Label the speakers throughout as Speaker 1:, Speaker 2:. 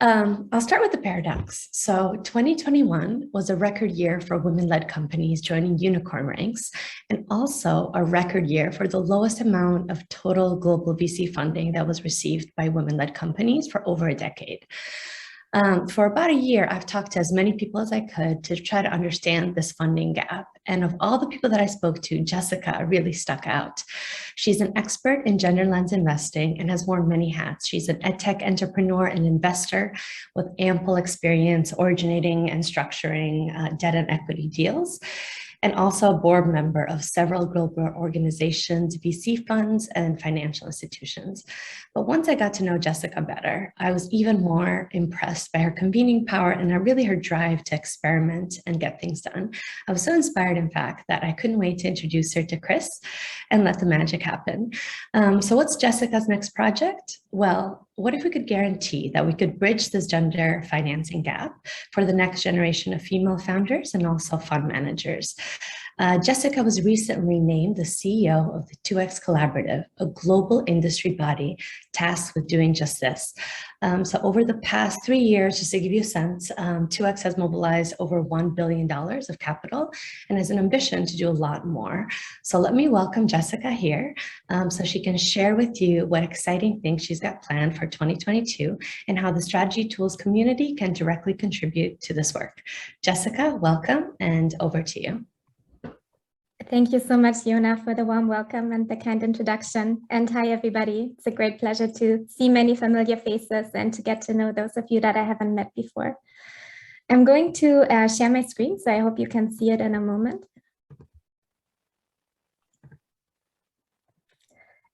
Speaker 1: I'll start with the paradox. So 2021 was a record year for women-led companies joining unicorn ranks, and also a record year for the lowest amount of total global VC funding that was received by women-led companies for over a decade. For about a year, I've talked to as many people as I could to try to understand this funding gap. And of all the people that I spoke to, Jessica really stuck out. She's an expert in gender lens investing and has worn many hats. She's an edtech entrepreneur and investor with ample experience originating and structuring debt and equity deals, and also a board member of several global organizations, VC funds, and financial institutions. But once I got to know Jessica better, I was even more impressed by her convening power and really her drive to experiment and get things done. I was so inspired, in fact, that I couldn't wait to introduce her to Chris and let the magic happen. So what's Jessica's next project? Well, what if we could guarantee that we could bridge this gender financing gap for the next generation of female founders and also fund managers? Jessica was recently named the CEO of the 2X Collaborative, a global industry body tasked with doing just this. So over the past 3 years, just to give you a sense, 2X has mobilized over $1 billion of capital and has an ambition to do a lot more. So let me welcome Jessica here so she can share with you what exciting things she's got planned for 2022 and how the Strategy Tools community can directly contribute to this work. Jessica, welcome, and over to you.
Speaker 2: Thank you so much, Yona, for the warm welcome and the kind introduction. And hi, everybody. It's a great pleasure to see many familiar faces and to get to know those of you that I haven't met before. I'm going to share my screen, so I hope you can see it in a moment.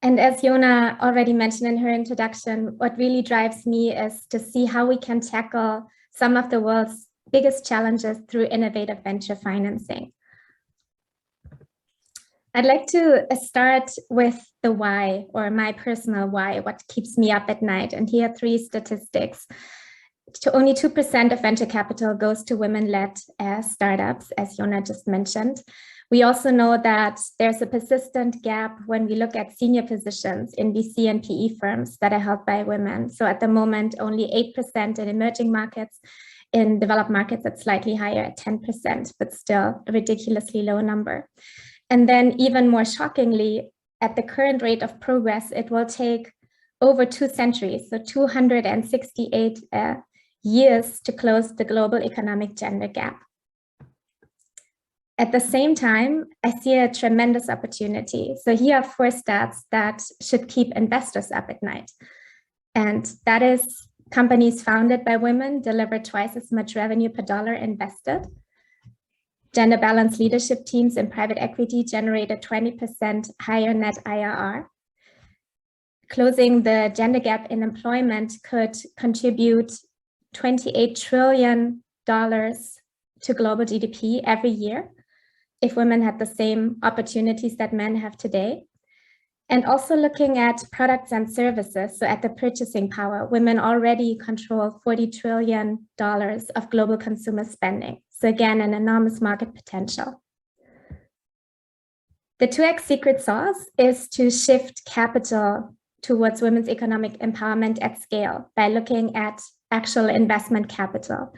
Speaker 2: And as Yona already mentioned in her introduction, what really drives me is to see how we can tackle some of the world's biggest challenges through innovative venture financing. I'd like to start with the why, or my personal why, what keeps me up at night. And here are 3 statistics. Only 2% of venture capital goes to women-led startups, as Yona just mentioned. We also know that there's a persistent gap when we look at senior positions in VC and PE firms that are held by women. So at the moment, only 8% in emerging markets. In developed markets, it's slightly higher at 10%, but still a ridiculously low number. And then even more shockingly, at the current rate of progress, it will take over 2 centuries, so 268 years to close the global economic gender gap. At the same time, I see a tremendous opportunity. So here are 4 stats that should keep investors up at night. And that is companies founded by women deliver twice as much revenue per dollar invested. Gender balanced leadership teams in private equity generate a 20% higher net IRR. Closing the gender gap in employment could contribute $28 trillion to global GDP every year if women had the same opportunities that men have today. And also looking at products and services, so at the purchasing power, women already control $40 trillion of global consumer spending. So again, an enormous market potential. The 2X secret sauce is to shift capital towards women's economic empowerment at scale by looking at actual investment capital.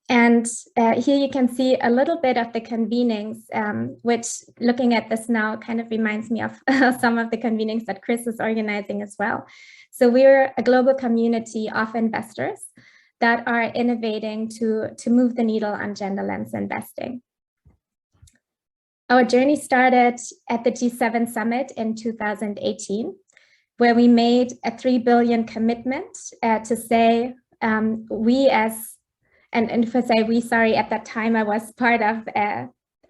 Speaker 2: And here you can see a little bit of the convenings, which looking at this now kind of reminds me of some of the convenings that Chris is organizing as well. So we're a global community of investors that are innovating to move the needle on gender lens investing. Our journey started at the G7 summit in 2018, where we made a $3 billion commitment to say and if I say we, sorry, at that time I was part of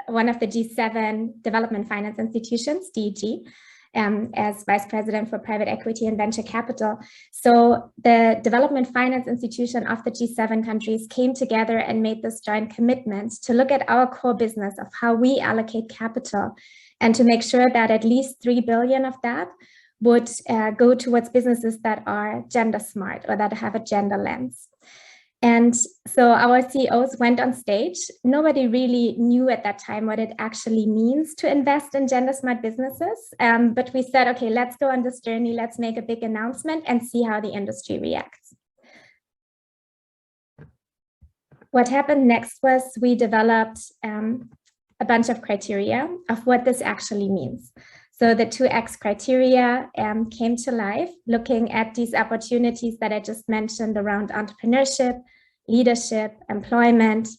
Speaker 2: one of the G7 development finance institutions, DEG, as Vice President for Private Equity and Venture Capital. So the development finance institution of the G7 countries came together and made this joint commitment to look at our core business of how we allocate capital and to make sure that at least 3 billion of that would go towards businesses that are gender smart or that have a gender lens. And so our CEOs went on stage. Nobody really knew at that time what it actually means to invest in gender smart businesses. But we said, okay, let's go on this journey. Let's make a big announcement and see how the industry reacts. what happened next was we developed a bunch of criteria of what this actually means. So the 2X criteria came to life, looking at these opportunities that I just mentioned around entrepreneurship, leadership, employment,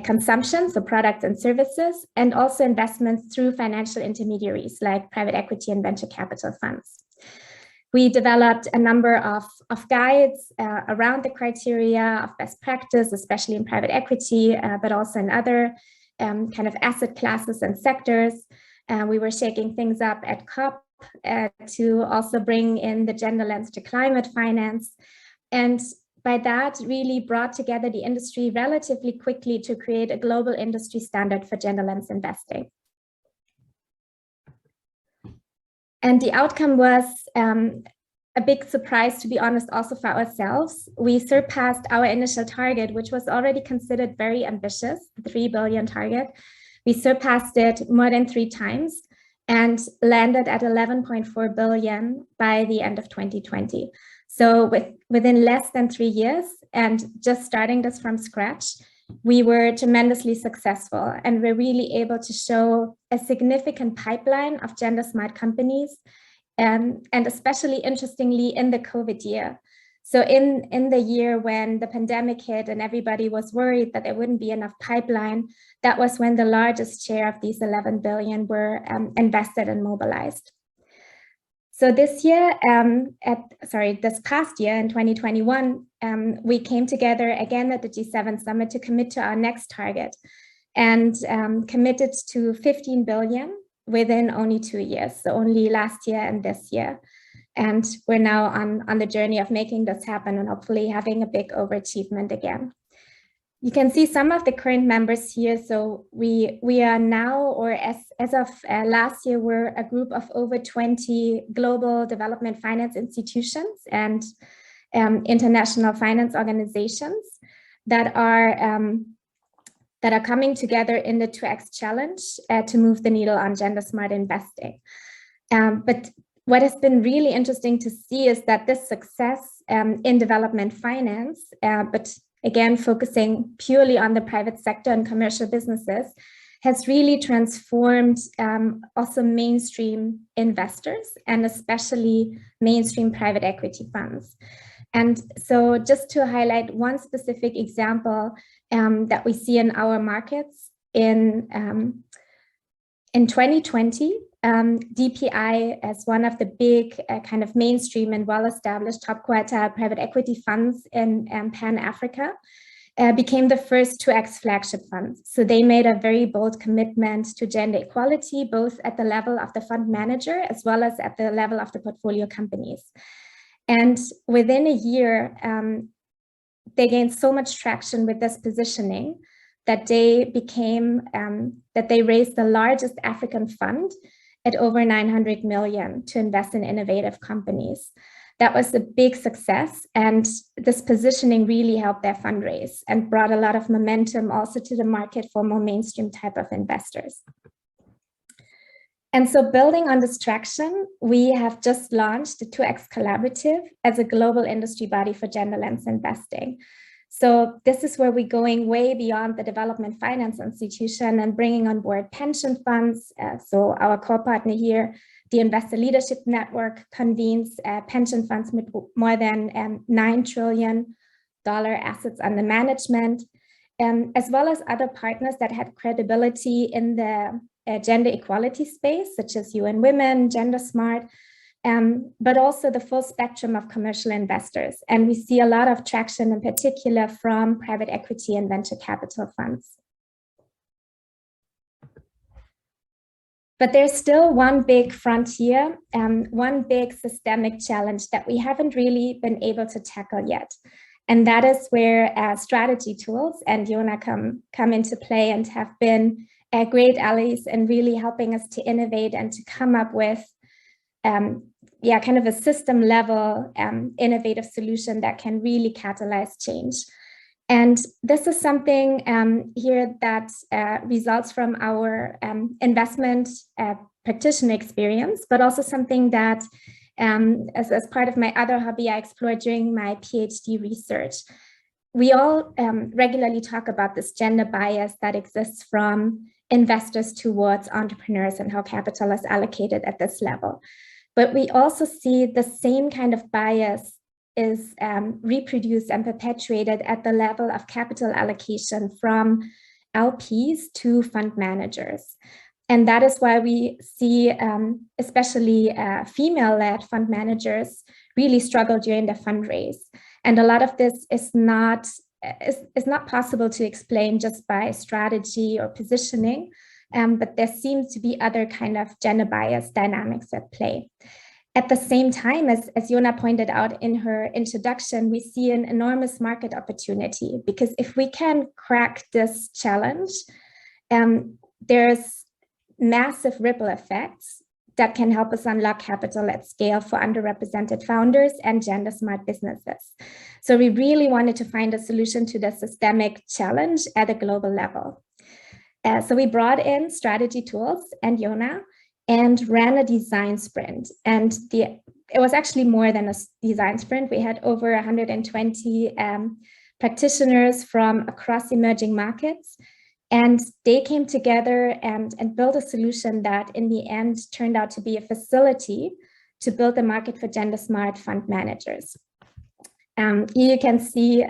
Speaker 2: consumption, so products and services, and also investments through financial intermediaries like private equity and venture capital funds. We developed a number of guides around the criteria of best practice, especially in private equity, but also in other kind of asset classes and sectors. We were shaking things up at COP to also bring in the gender lens to climate finance. And by that, really brought together the industry relatively quickly to create a global industry standard for gender lens investing. And the outcome was a big surprise, to be honest, also for ourselves. We surpassed our initial target, which was already considered very ambitious, the 3 billion target. We surpassed it more than 3 times and landed at 11.4 billion by the end of 2020. So within less than 3 years and just starting this from scratch, we were tremendously successful and we're really able to show a significant pipeline of gender smart companies, and especially interestingly in the COVID year. So in the year when the pandemic hit and everybody was worried that there wouldn't be enough pipeline, that was when the largest share of these 11 billion were invested and mobilized. So this year, this past year in 2021, we came together again at the G7 summit to commit to our next target and committed to 15 billion within only 2 years, so only last year and this year. And we're now on the journey of making this happen and hopefully having a big overachievement again. You can see some of the current members here. So we are now, or as of last year, we're a group of over 20 global development finance institutions and international finance organizations that are coming together in the 2X challenge to move the needle on gender smart investing. But what has been really interesting to see is that this success in development finance, but again, focusing purely on the private sector and commercial businesses, has really transformed also mainstream investors and especially mainstream private equity funds. And so just to highlight one specific example that we see in our markets, in 2020, DPI, as one of the big kind of mainstream and well-established top quartile private equity funds in Pan-Africa, became the first 2X flagship fund. So they made a very bold commitment to gender equality, both at the level of the fund manager as well as at the level of the portfolio companies. And within a year, they gained so much traction with this positioning that they became, that they raised the largest African fund at over 900 million to invest in innovative companies. That was a big success, and this positioning really helped their fundraise and brought a lot of momentum also to the market for more mainstream type of investors. And so building on this traction, we have just launched the 2X Collaborative as a global industry body for gender lens investing. So this is where we're going way beyond the development finance institution and bringing on board pension funds. So our core partner here, the Investor Leadership Network, convenes pension funds with more than $9 trillion assets under management, as well as other partners that had credibility in the gender equality space, such as UN Women, Gender Smart, but also the full spectrum of commercial investors. And we see a lot of traction in particular from private equity and venture capital funds. But there's still one big frontier, one big systemic challenge that we haven't really been able to tackle yet. And that is where strategy tools and Jona come into play and have been great allies in really helping us to innovate and to come up with kind of a system level innovative solution that can really catalyze change. And this is something here that results from our investment practitioner experience, but also something that as part of my other hobby, I explored during my PhD research. we all regularly talk about this gender bias that exists from investors towards entrepreneurs and how capital is allocated at this level. But we also see the same kind of bias is reproduced and perpetuated at the level of capital allocation from LPs to fund managers. And that is why we see especially female-led fund managers really struggle during the fundraise. And a lot of this is not possible to explain just by strategy or positioning, but there seems to be other kind of gender bias dynamics at play. At the same time, as Jona pointed out in her introduction, we see an enormous market opportunity, because if we can crack this challenge, there's massive ripple effects that can help us unlock capital at scale for underrepresented founders and gender smart businesses. So we really wanted to find a solution to the systemic challenge at a global level. So we brought in strategy tools and Jona and ran a design sprint. And it was actually more than a design sprint. We had over 120 practitioners from across emerging markets. And they came together and built a solution that in the end turned out to be a facility to build the market for gender smart fund managers. Here you can see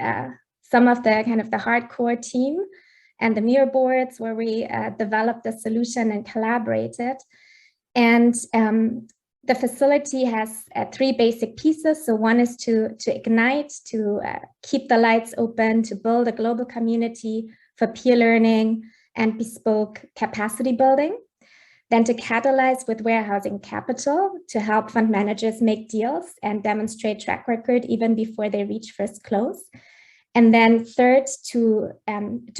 Speaker 2: some of the kind of the hardcore team and the mirror boards where we developed the solution and collaborated. And the facility has three basic pieces. So one is to ignite, to keep the lights open, to build a global community for peer learning and bespoke capacity building. Then to catalyze with warehousing capital to help fund managers make deals and demonstrate track record even before they reach first close. And then third, to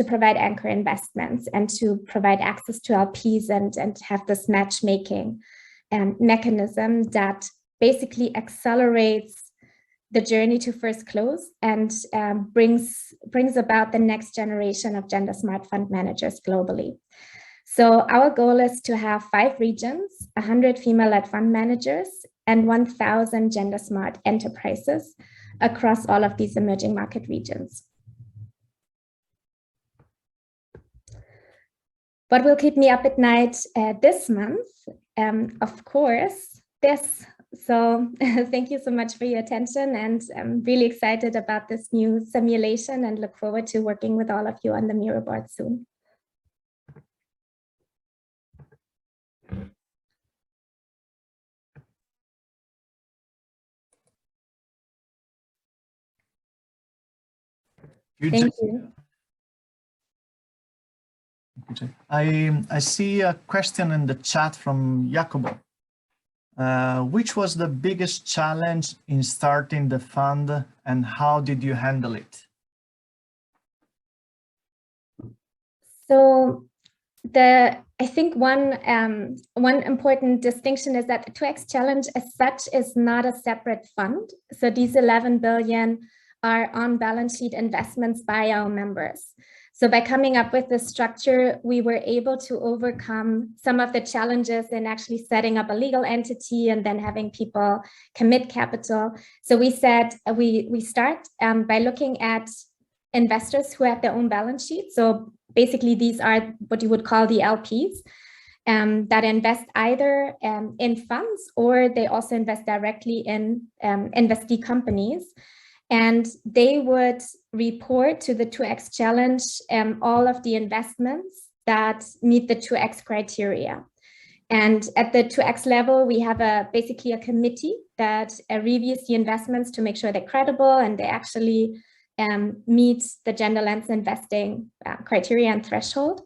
Speaker 2: provide anchor investments and to provide access to LPs and have this matchmaking mechanism that basically accelerates the journey to first close and brings about the next generation of gender smart fund managers globally. So our goal is to have 5 regions, 100 female-led fund managers, and 1,000 gender smart enterprises across all of these emerging market regions. What will keep me up at night this month? Of course, this. So thank you so much for your attention, and I'm really excited about this new simulation and look forward to working with all of you on the mirror board soon. Thank you.
Speaker 3: I see a question in the chat from Jacobo. Which was the biggest challenge in starting the fund and how did you handle it?
Speaker 2: So I think one important distinction is that the 2X challenge as such is not a separate fund. So these 11 billion are on balance sheet investments by our members. So by coming up with this structure, we were able to overcome some of the challenges in actually setting up a legal entity and then having people commit capital. So we said we start by looking at investors who have their own balance sheet. So basically, these are what you would call the LPs that invest either in funds or they also invest directly in investee companies. And they would report to the 2X challenge all of the investments that meet the 2X criteria. And at the 2X level, we have basically a committee that reviews the investments to make sure they're credible and they actually meet the gender lens investing criteria and threshold.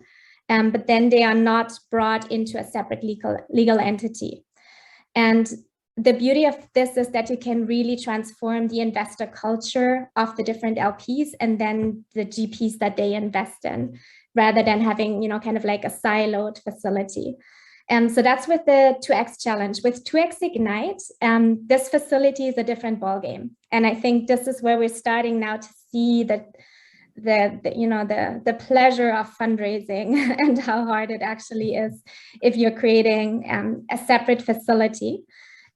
Speaker 2: But then they are not brought into a separate legal entity. And the beauty of this is that you can really transform the investor culture of the different LPs and then the GPs that they invest in, rather than having, kind of like a siloed facility. So that's with the 2X challenge. With 2X Ignite, this facility is a different ballgame. And I think this is where we're starting now to see that the pleasure of fundraising and how hard it actually is if you're creating a separate facility.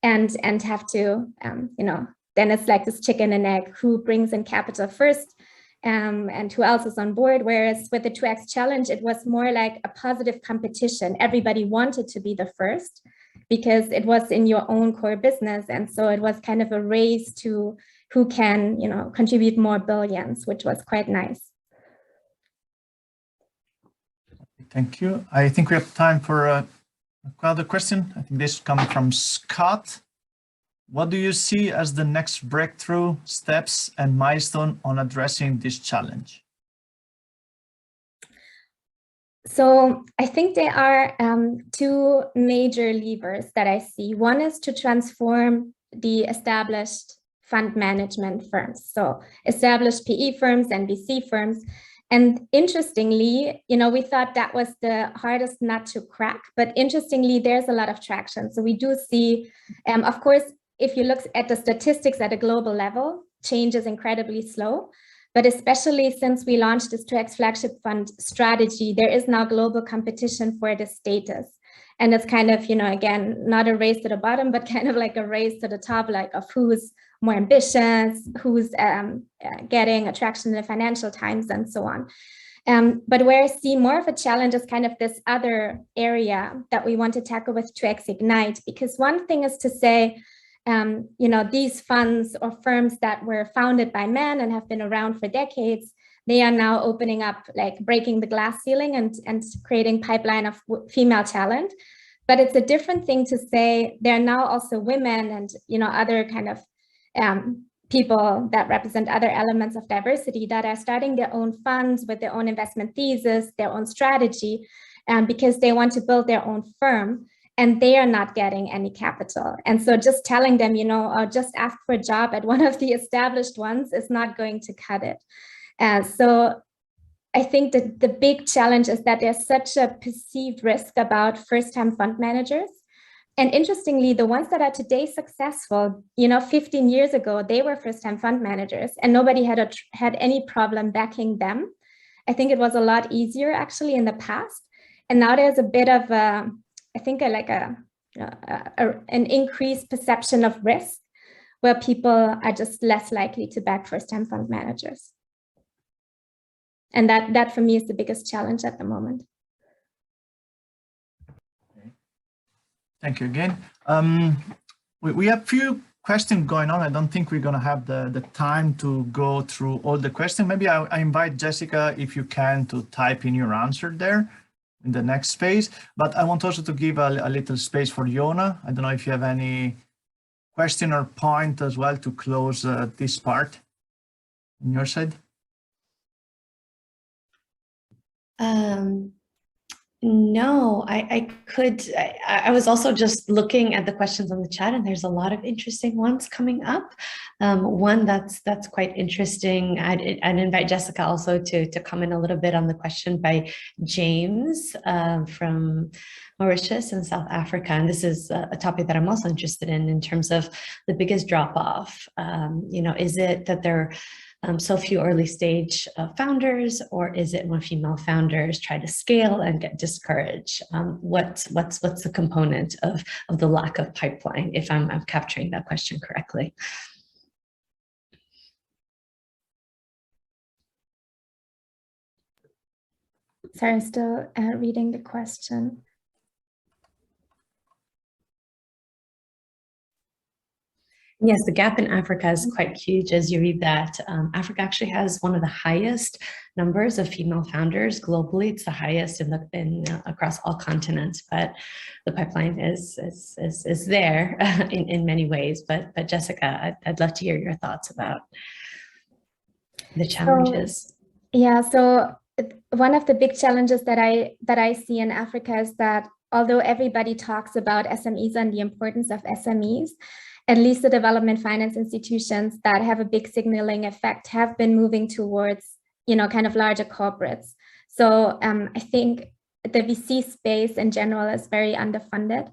Speaker 2: And have to, then it's like this chicken and egg, who brings in capital first. and who else is on board. Whereas with the 2X challenge, it was more like a positive competition. Everybody wanted to be the first because it was in your own core business. And so it was kind of a race to who can, contribute more billions, which was quite nice.
Speaker 3: Thank you. I think we have time for another question. I think this comes from Scott. What do you see as the next breakthrough steps and milestone on addressing this challenge?
Speaker 2: So I think there are two major levers that I see. One is to transform the established fund management firms, so established PE firms and VC firms. And interestingly, we thought that was the hardest nut to crack, but interestingly, there's a lot of traction. So we do see, of course, if you look at the statistics at a global level, change is incredibly slow. But especially since we launched this 2X flagship fund strategy, there is now global competition for this status. And it's kind of, again, not a race to the bottom, but kind of like a race to the top, like of who's more ambitious, who's getting attraction in the Financial Times and so on. But where I see more of a challenge is kind of this other area that we want to tackle with 2X Ignite, because one thing is to say, these funds or firms that were founded by men and have been around for decades, they are now opening up, like breaking the glass ceiling and creating pipeline of female talent. But it's a different thing to say there are now also women and, other kind of people that represent other elements of diversity that are starting their own funds with their own investment thesis, their own strategy, because they want to build their own firm. And they are not getting any capital. And so just telling them, just ask for a job at one of the established ones is not going to cut it. So I think that the big challenge is that there's such a perceived risk about first-time fund managers. And interestingly, the ones that are today successful, 15 years ago, they were first-time fund managers and nobody had any problem backing them. I think it was a lot easier actually in the past. And now there's a bit of an increased perception of risk where people are just less likely to back first-time fund managers. And that for me is the biggest challenge at the moment.
Speaker 3: Thank you again. We have few questions going on. I don't think we're going to have the time to go through all the questions. Maybe I invite Jessica, if you can, to type in your answer there in the next space. But I want also to give a little space for Yona. I don't know if you have any question or point as well to close this part on your side.
Speaker 1: No, I was also just looking at the questions on the chat, and there's a lot of interesting ones coming up. One that's quite interesting. I'd invite Jessica also to comment a little bit on the question by James from Mauritius in South Africa. And this is a topic that I'm also interested in terms of the biggest drop off. Is it that there so few early stage founders, or is it when female founders try to scale and get discouraged? What's the component of the lack of pipeline, if I'm capturing that question correctly?
Speaker 2: Sorry, I'm still reading the question.
Speaker 1: Yes, the gap in Africa is quite huge. As you read that, Africa actually has one of the highest numbers of female founders globally. It's the highest across all continents, but the pipeline is there in many ways. But Jessica, I'd love to hear your thoughts about the challenges.
Speaker 2: So one of the big challenges that I see in Africa is that although everybody talks about SMEs and the importance of SMEs, at least the development finance institutions that have a big signaling effect have been moving towards, kind of larger corporates. So I think the VC space in general is very underfunded.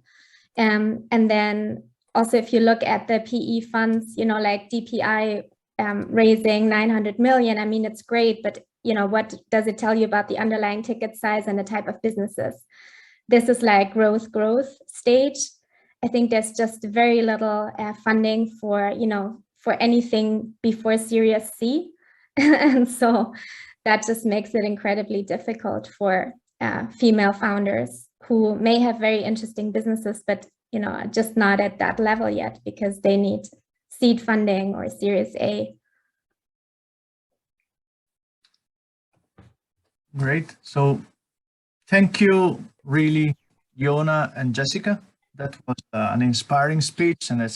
Speaker 2: And then also, if you look at the PE funds, like DPI raising 900 million, I mean, it's great, but what does it tell you about the underlying ticket size and the type of businesses? This is like growth stage. I think there's just very little funding for, for anything before Series C. And so that just makes it incredibly difficult for female founders who may have very interesting businesses, but just not at that level yet because they need seed funding or Series A.
Speaker 3: Great. So thank you, really, Yona and Jessica. That was an inspiring speech, and